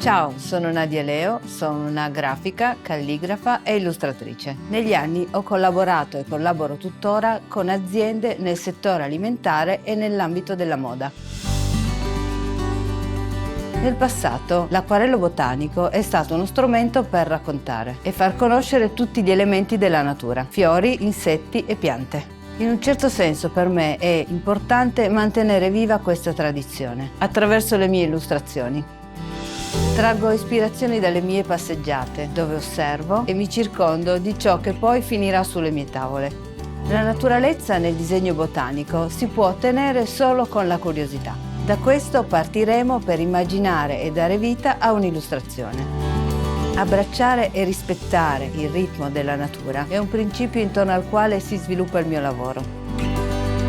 Ciao, sono Nadia Leo, sono una grafica, calligrafa e illustratrice. Negli anni ho collaborato e collaboro tuttora con aziende nel settore alimentare e nell'ambito della moda. Nel passato l'acquarello botanico è stato uno strumento per raccontare e far conoscere tutti gli elementi della natura, fiori, insetti e piante. In un certo senso per me è importante mantenere viva questa tradizione attraverso le mie illustrazioni. Traggo ispirazioni dalle mie passeggiate, dove osservo e mi circondo di ciò che poi finirà sulle mie tavole. La naturalezza nel disegno botanico si può ottenere solo con la curiosità. Da questo partiremo per immaginare e dare vita a un'illustrazione. Abbracciare e rispettare il ritmo della natura è un principio intorno al quale si sviluppa il mio lavoro.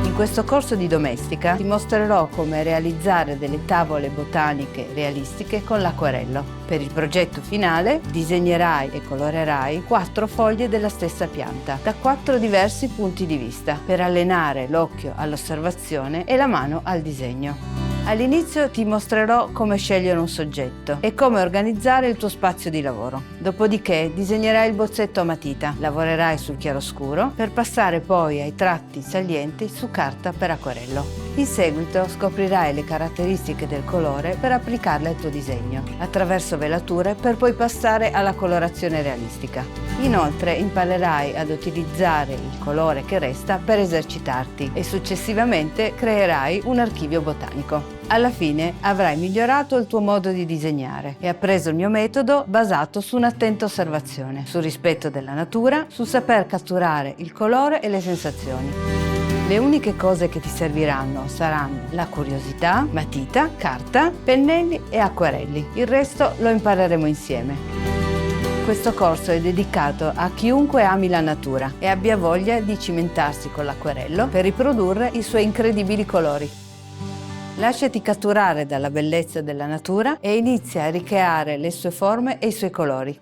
In questo corso di domestica ti mostrerò come realizzare delle tavole botaniche realistiche con l'acquarello. Per il progetto finale disegnerai e colorerai 4 foglie della stessa pianta, da 4 diversi punti di vista, per allenare l'occhio all'osservazione e la mano al disegno. All'inizio ti mostrerò come scegliere un soggetto e come organizzare il tuo spazio di lavoro. Dopodiché disegnerai il bozzetto a matita, lavorerai sul chiaroscuro per passare poi ai tratti salienti su carta per acquarello. In seguito scoprirai le caratteristiche del colore per applicarle al tuo disegno, attraverso velature per poi passare alla colorazione realistica. Inoltre imparerai ad utilizzare il colore che resta per esercitarti e successivamente creerai un archivio botanico. Alla fine avrai migliorato il tuo modo di disegnare e appreso il mio metodo basato su un'attenta osservazione, sul rispetto della natura, sul saper catturare il colore e le sensazioni. Le uniche cose che ti serviranno saranno la curiosità, matita, carta, pennelli e acquarelli. Il resto lo impareremo insieme. Questo corso è dedicato a chiunque ami la natura e abbia voglia di cimentarsi con l'acquarello per riprodurre i suoi incredibili colori. Lasciati catturare dalla bellezza della natura e inizia a ricreare le sue forme e i suoi colori.